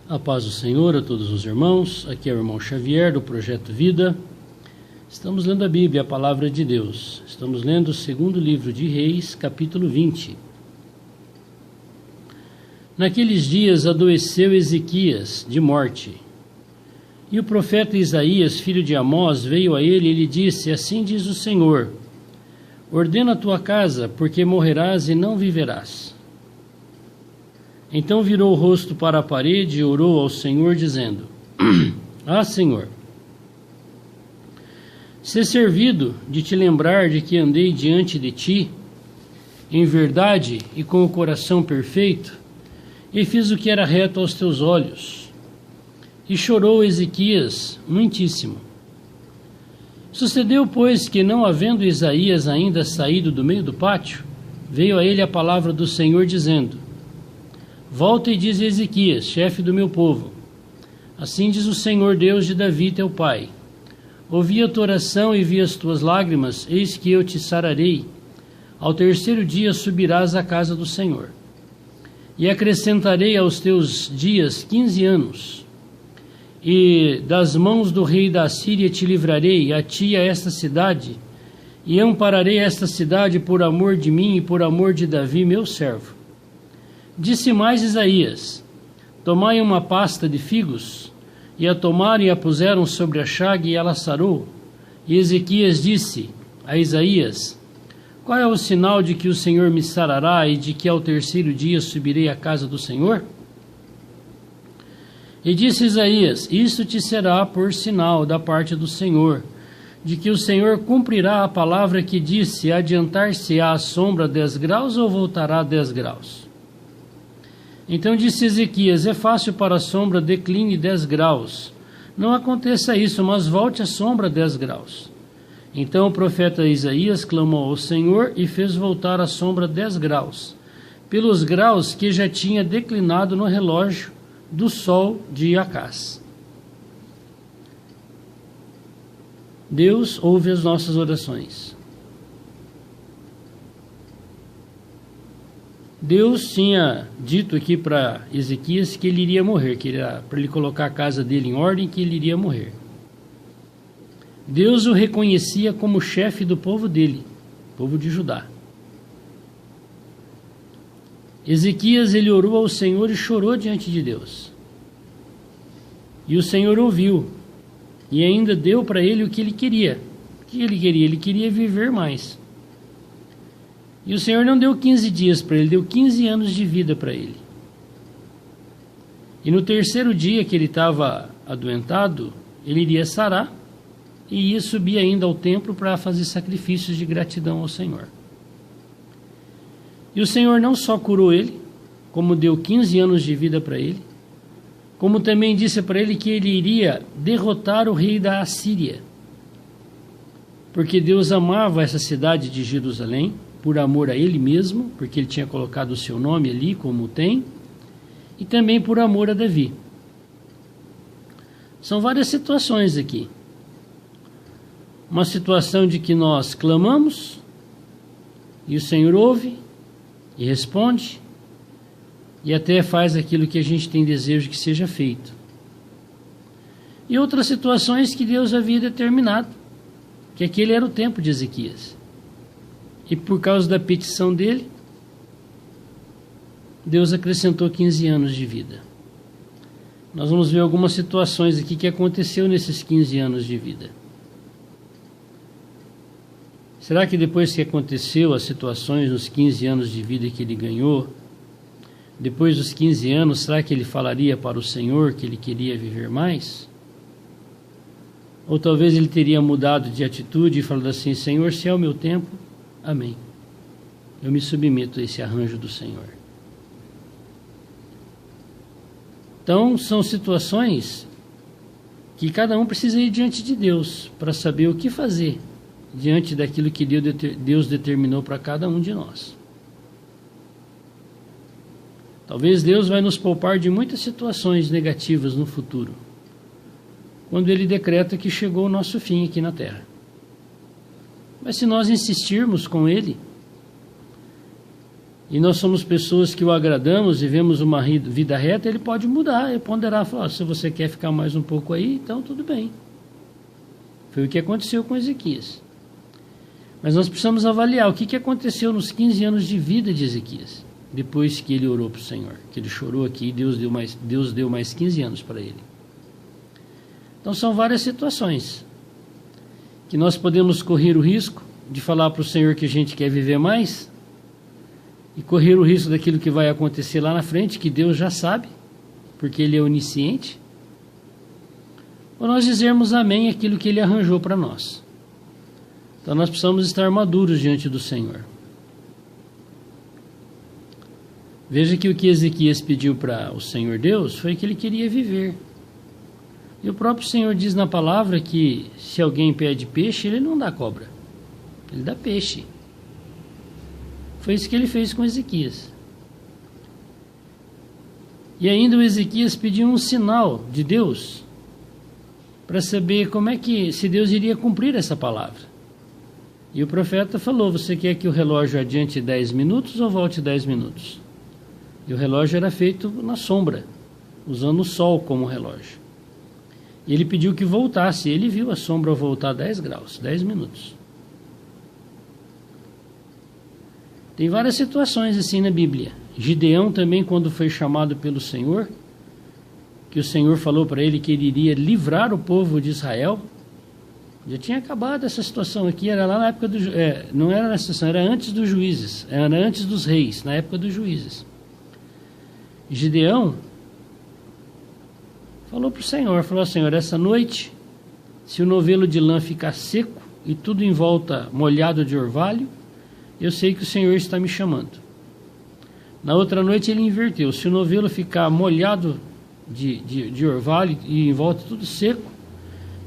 A paz do Senhor a todos os irmãos, aqui é o irmão Xavier do Projeto Vida. Estamos lendo a Bíblia, a Palavra de Deus. Estamos lendo o segundo livro de Reis, capítulo 20. Naqueles dias adoeceu Ezequias de morte. E o profeta Isaías, filho de Amós, veio a ele e lhe disse: Assim diz o Senhor, ordena a tua casa, porque morrerás e não viverás. Então virou o rosto para a parede e orou ao Senhor, dizendo: Ah, Senhor, ser servido de te lembrar de que andei diante de ti, em verdade e com o coração perfeito, e fiz o que era reto aos teus olhos. E chorou Ezequias muitíssimo. Sucedeu, pois, que não havendo Isaías ainda saído do meio do pátio, veio a ele a palavra do Senhor, dizendo: Volta e diz a Ezequias, chefe do meu povo: Assim diz o Senhor Deus de Davi teu pai: Ouvi a tua oração e vi as tuas lágrimas, eis que eu te sararei. Ao terceiro dia subirás à casa do Senhor. E acrescentarei aos teus dias 15 anos. E das mãos do rei da Assíria te livrarei, a ti e a esta cidade, e ampararei esta cidade por amor de mim e por amor de Davi meu servo. Disse mais Isaías: Tomai uma pasta de figos, e a tomaram e a puseram sobre a chaga, e ela sarou. E Ezequias disse a Isaías: Qual é o sinal de que o Senhor me sarará, e de que ao terceiro dia subirei à casa do Senhor? E disse Isaías: Isto te será por sinal da parte do Senhor, de que o Senhor cumprirá a palavra que disse: Adiantar-se-á a sombra 10 graus ou voltará 10 graus? Então disse Ezequias: É fácil para a sombra decline 10 graus. Não aconteça isso, mas volte a sombra 10 graus. Então o profeta Isaías clamou ao Senhor e fez voltar a sombra 10 graus, pelos graus que já tinha declinado no relógio do sol de Acás. Deus ouve as nossas orações. Deus tinha dito aqui para Ezequias que ele iria morrer, que era para ele colocar a casa dele em ordem, que ele iria morrer. Deus o reconhecia como chefe do povo dele, povo de Judá. Ezequias, ele orou ao Senhor e chorou diante de Deus. E o Senhor ouviu e ainda deu para ele o que ele queria. O que ele queria? Ele queria viver mais. E o Senhor não deu 15 dias para ele, deu 15 anos de vida para ele. E no terceiro dia que ele estava adoentado, ele iria sarar e ia subir ainda ao templo para fazer sacrifícios de gratidão ao Senhor. E o Senhor não só curou ele, como deu 15 anos de vida para ele, como também disse para ele que ele iria derrotar o rei da Assíria. Porque Deus amava essa cidade de Jerusalém, por amor a ele mesmo, porque ele tinha colocado o seu nome ali, como tem, e também por amor a Davi. São várias situações aqui. Uma situação de que nós clamamos, e o Senhor ouve, e responde, e até faz aquilo que a gente tem desejo que seja feito. E outras situações que Deus havia determinado, que aquele era o tempo de Ezequias. E por causa da petição dele, Deus acrescentou 15 anos de vida. Nós vamos ver algumas situações aqui que aconteceu nesses 15 anos de vida. Será que depois que aconteceu as situações nos 15 anos de vida que ele ganhou, depois dos 15 anos, será que ele falaria para o Senhor que ele queria viver mais? Ou talvez ele teria mudado de atitude e falado assim: Senhor, se é o meu tempo, amém. Eu me submeto a esse arranjo do Senhor. Então, são situações que cada um precisa ir diante de Deus para saber o que fazer diante daquilo que Deus determinou para cada um de nós. Talvez Deus vai nos poupar de muitas situações negativas no futuro, quando Ele decreta que chegou o nosso fim aqui na Terra. Mas se nós insistirmos com Ele, e nós somos pessoas que o agradamos e vemos uma vida reta, ele pode mudar e ponderar, falar, se você quer ficar mais um pouco aí, então tudo bem. Foi o que aconteceu com Ezequias. Mas nós precisamos avaliar o que aconteceu nos 15 anos de vida de Ezequias, depois que ele orou para o Senhor, que ele chorou aqui e Deus deu mais 15 anos para ele. Então são várias situações que nós podemos correr o risco de falar para o Senhor que a gente quer viver mais e correr o risco daquilo que vai acontecer lá na frente, que Deus já sabe, porque Ele é onisciente, ou nós dizermos amém àquilo que Ele arranjou para nós. Então nós precisamos estar maduros diante do Senhor. Veja que o que Ezequias pediu para o Senhor Deus foi que ele queria viver. E o próprio Senhor diz na palavra que se alguém pede peixe, ele não dá cobra, ele dá peixe. Foi isso que ele fez com Ezequias. E ainda o Ezequias pediu um sinal de Deus para saber como é que, se Deus iria cumprir essa palavra. E o profeta falou, você quer que o relógio adiante 10 minutos ou volte 10 minutos? E o relógio era feito na sombra, usando o sol como relógio. E ele pediu que voltasse, ele viu a sombra voltar 10 graus, 10 minutos. Tem várias situações assim na Bíblia. Gideão também, quando foi chamado pelo Senhor, que o Senhor falou para ele que ele iria livrar o povo de Israel, já tinha acabado essa situação aqui, era lá na época não era nessa situação, era antes dos juízes, era antes dos reis, na época dos juízes. Gideão falou para o Senhor, falou, Senhor, essa noite, se o novelo de lã ficar seco e tudo em volta molhado de orvalho, eu sei que o Senhor está me chamando. Na outra noite ele inverteu, se o novelo ficar molhado de orvalho e em volta tudo seco,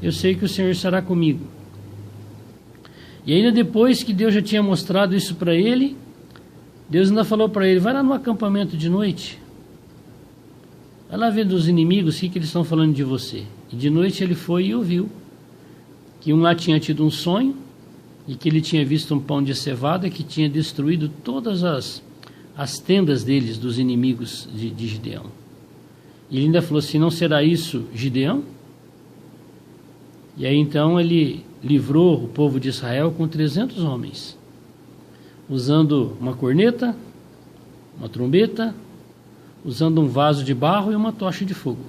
eu sei que o Senhor estará comigo. E ainda depois que Deus já tinha mostrado isso para ele, Deus ainda falou para ele, vai lá no acampamento de noite, vai lá ver dos inimigos o que eles estão falando de você. E de noite ele foi e ouviu que um lá tinha tido um sonho e que ele tinha visto um pão de cevada que tinha destruído todas as tendas deles, dos inimigos de Gideão. E ele ainda falou assim, não será isso Gideão? E aí então ele livrou o povo de Israel com 300 homens, usando uma corneta, uma trombeta, usando um vaso de barro e uma tocha de fogo.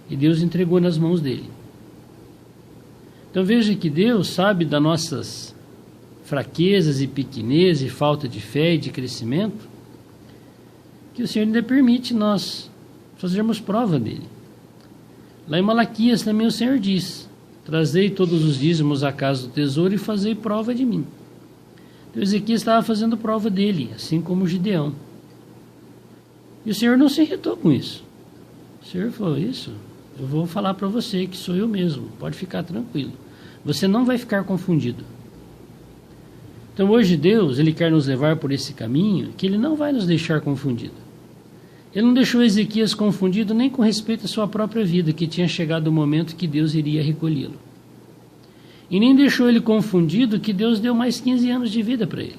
E Deus entregou nas mãos dele. Então veja que Deus sabe das nossas fraquezas e pequenez e falta de fé e de crescimento, que o Senhor ainda permite nós fazermos prova dele. Lá em Malaquias também o Senhor diz, trazei todos os dízimos à casa do tesouro e fazei prova de mim. Então Ezequias estava fazendo prova dele, assim como Gideão. E o Senhor não se irritou com isso. O Senhor falou, isso, eu vou falar para você que sou eu mesmo, pode ficar tranquilo. Você não vai ficar confundido. Então hoje Deus, Ele quer nos levar por esse caminho que Ele não vai nos deixar confundido. Ele não deixou Ezequias confundido nem com respeito à sua própria vida, que tinha chegado o momento que Deus iria recolhê-lo. E nem deixou ele confundido que Deus deu mais 15 anos de vida para ele.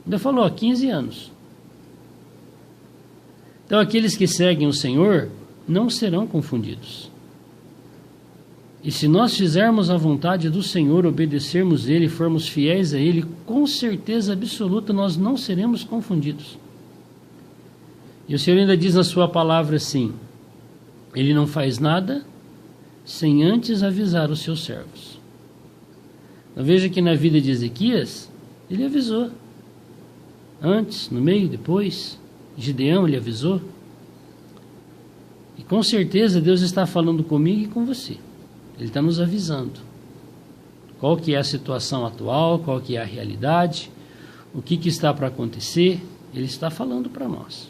Ainda falou, 15 anos. Então aqueles que seguem o Senhor não serão confundidos. E se nós fizermos a vontade do Senhor, obedecermos Ele, formos fiéis a Ele, com certeza absoluta nós não seremos confundidos. E o Senhor ainda diz na sua palavra assim, Ele não faz nada sem antes avisar os seus servos. Então veja que na vida de Ezequias, Ele avisou. Antes, no meio, depois, Gideão Ele avisou. E com certeza Deus está falando comigo e com você. Ele está nos avisando. Qual que é a situação atual, qual que é a realidade, o que está para acontecer, Ele está falando para nós.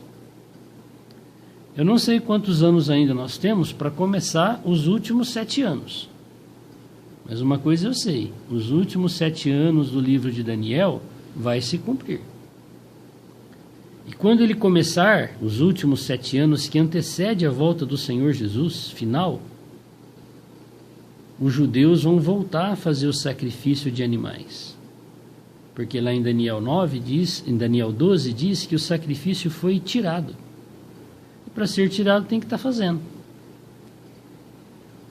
Eu não sei quantos anos ainda nós temos para começar os últimos 7 anos. Mas uma coisa eu sei, os últimos 7 anos do livro de Daniel vai se cumprir. E quando ele começar, os últimos 7 anos que antecede a volta do Senhor Jesus, final, os judeus vão voltar a fazer o sacrifício de animais. Porque lá em Daniel 12 diz que o sacrifício foi tirado. E para ser tirado tem que estar fazendo.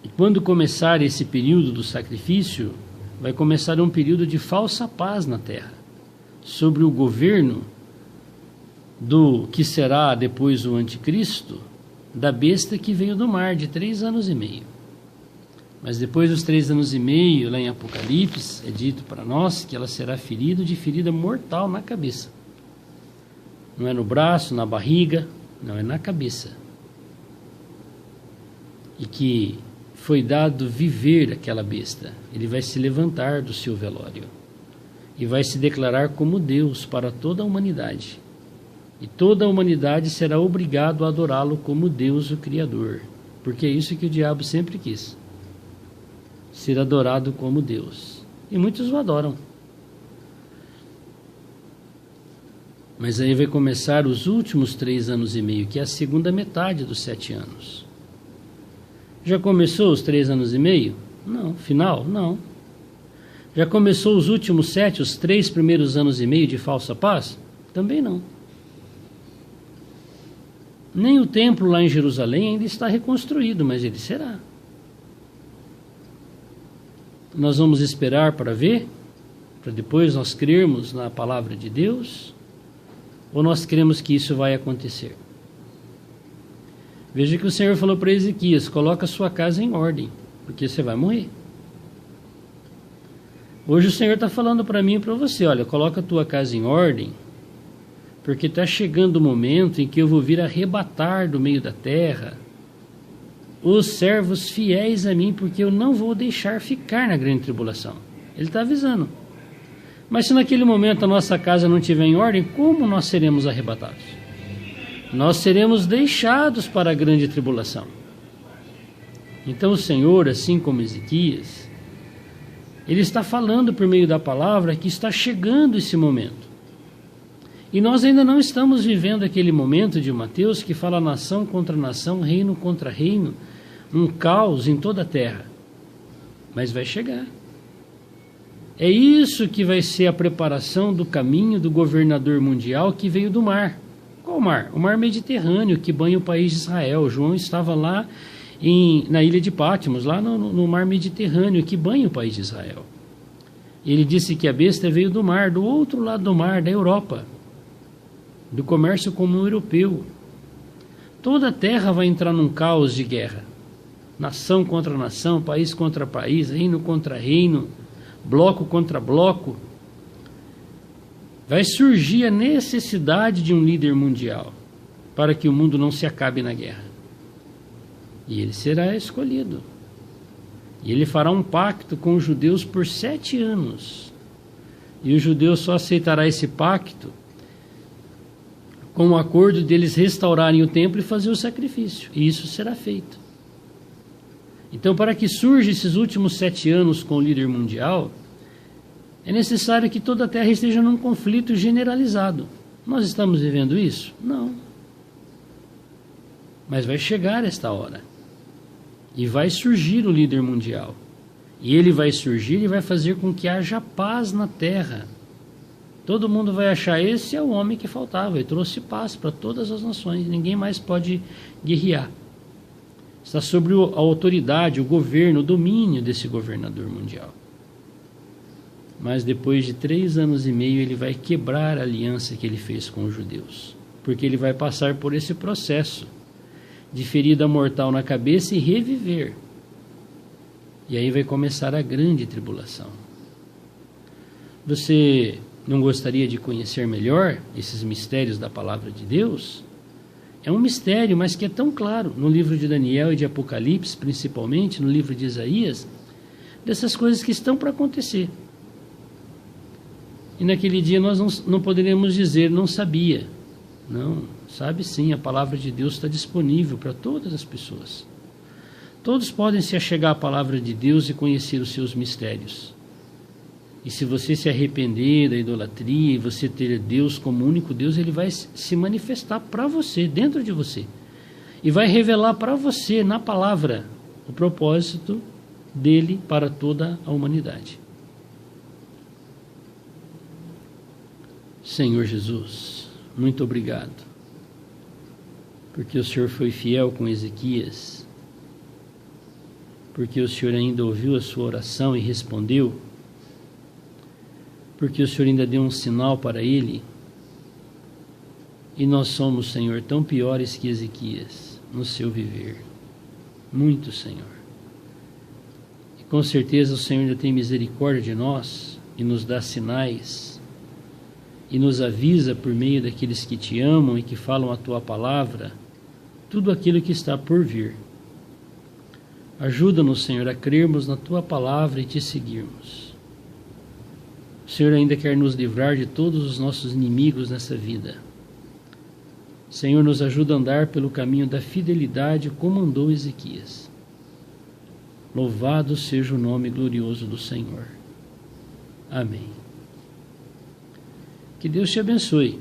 E quando começar esse período do sacrifício, vai começar um período de falsa paz na terra, sobre o governo do que será depois o anticristo, da besta que veio do mar, de 3 anos e meio. Mas depois dos 3 anos e meio, lá em Apocalipse, é dito para nós que ela será ferida de ferida mortal na cabeça. Não é no braço, na barriga, não, é na cabeça. E que foi dado viver aquela besta. Ele vai se levantar do seu velório e vai se declarar como Deus para toda a humanidade. E toda a humanidade será obrigado a adorá-lo como Deus, o Criador. Porque é isso que o diabo sempre quis. Ser adorado como Deus. E muitos o adoram. Mas aí vai começar os últimos 3 anos e meio, que é a segunda metade dos 7 anos. Já começou os 3 anos e meio? Não. Final? Não. Já começou os últimos 7, os 3 primeiros anos e meio de falsa paz? Também não. Nem o templo lá em Jerusalém ainda está reconstruído, mas ele será. Nós vamos esperar para ver, para depois nós crermos na palavra de Deus, ou nós cremos que isso vai acontecer? Veja que o Senhor falou para Ezequias: coloca a sua casa em ordem, porque você vai morrer. Hoje o Senhor está falando para mim e para você: olha, coloca a tua casa em ordem, porque está chegando o momento em que eu vou vir arrebatar do meio da terra os servos fiéis a mim, porque eu não vou deixar ficar na grande tribulação. Ele está avisando. Mas se naquele momento a nossa casa não estiver em ordem, como nós seremos arrebatados? Nós seremos deixados para a grande tribulação. Então o Senhor, assim como Ezequias, Ele está falando por meio da palavra que está chegando esse momento. E nós ainda não estamos vivendo aquele momento de Mateus que fala nação contra nação, reino contra reino, um caos em toda a terra. Mas vai chegar. É isso que vai ser a preparação do caminho do governador mundial que veio do mar. Qual mar? O mar Mediterrâneo, que banha o país de Israel. João estava lá na ilha de Patmos, lá no mar Mediterrâneo, que banha o país de Israel. Ele disse que a besta veio do mar, do outro lado do mar, da Europa, do comércio comum europeu. Toda a terra vai entrar num caos de guerra. Nação contra nação, país contra país, reino contra reino, bloco contra bloco. Vai surgir a necessidade de um líder mundial para que o mundo não se acabe na guerra. E ele será escolhido. E ele fará um pacto com os judeus por 7 anos. E o judeu só aceitará esse pacto com o acordo deles restaurarem o templo e fazer o sacrifício. E isso será feito. Então, para que surja esses últimos 7 anos com o líder mundial, é necessário que toda a terra esteja num conflito generalizado. Nós estamos vivendo isso? Não. Mas vai chegar esta hora. E vai surgir o líder mundial. E ele vai surgir e vai fazer com que haja paz na terra. Todo mundo vai achar: esse é o homem que faltava. Ele trouxe paz para todas as nações. Ninguém mais pode guerrear. Está sobre a autoridade, o governo, o domínio desse governador mundial. Mas depois de 3 anos e meio ele vai quebrar a aliança que ele fez com os judeus. Porque ele vai passar por esse processo de ferida mortal na cabeça e reviver. E aí vai começar a grande tribulação. Você não gostaria de conhecer melhor esses mistérios da palavra de Deus? É um mistério, mas que é tão claro no livro de Daniel e de Apocalipse, principalmente no livro de Isaías, dessas coisas que estão para acontecer. E naquele dia nós não poderemos dizer: não sabia. Não, sabe sim, a palavra de Deus está disponível para todas as pessoas. Todos podem se achegar à palavra de Deus e conhecer os seus mistérios. E se você se arrepender da idolatria e você ter Deus como único Deus, Ele vai se manifestar para você, dentro de você. E vai revelar para você, na palavra, o propósito dele para toda a humanidade. Senhor Jesus, muito obrigado, porque o Senhor foi fiel com Ezequias, porque o Senhor ainda ouviu a sua oração e respondeu, porque o Senhor ainda deu um sinal para ele, e nós somos, Senhor, tão piores que Ezequias no seu viver, muito, Senhor. E com certeza o Senhor ainda tem misericórdia de nós e nos dá sinais e nos avisa por meio daqueles que te amam e que falam a tua palavra, tudo aquilo que está por vir. Ajuda-nos, Senhor, a crermos na tua palavra e te seguirmos. O Senhor ainda quer nos livrar de todos os nossos inimigos nessa vida. Senhor, nos ajuda a andar pelo caminho da fidelidade como andou Ezequias. Louvado seja o nome glorioso do Senhor. Amém. Que Deus te abençoe.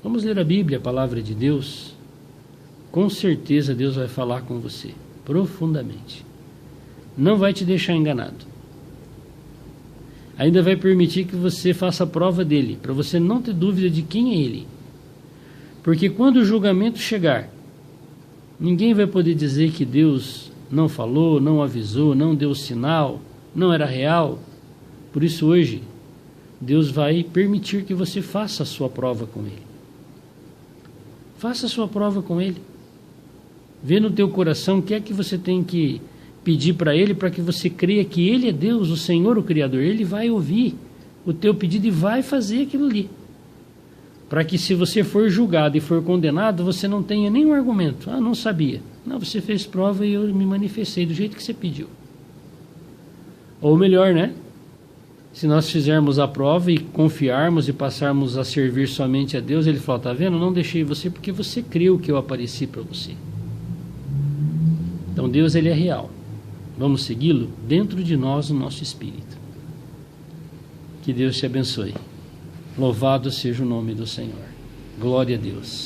Vamos ler a Bíblia, a palavra de Deus. Com certeza Deus vai falar com você, profundamente. Não vai te deixar enganado. Ainda vai permitir que você faça a prova dele, para você não ter dúvida de quem é ele. Porque quando o julgamento chegar, ninguém vai poder dizer que Deus não falou, não avisou, não deu sinal, não era real. Por isso hoje, Deus vai permitir que você faça a sua prova com Ele. Faça a sua prova com Ele. Vê no teu coração o que é que você tem que pedir para Ele, para que você creia que Ele é Deus, o Senhor, o Criador. Ele vai ouvir o teu pedido e vai fazer aquilo ali. Para que se você for julgado e for condenado, você não tenha nenhum argumento. Ah, não sabia. Não, você fez prova e eu me manifestei do jeito que você pediu. Ou melhor, né? Se nós fizermos a prova e confiarmos e passarmos a servir somente a Deus, Ele fala, tá vendo? Não deixei você porque você creu que eu apareci para você. Então Deus, Ele é real. Vamos segui-lo dentro de nós, no nosso espírito. Que Deus te abençoe. Louvado seja o nome do Senhor. Glória a Deus.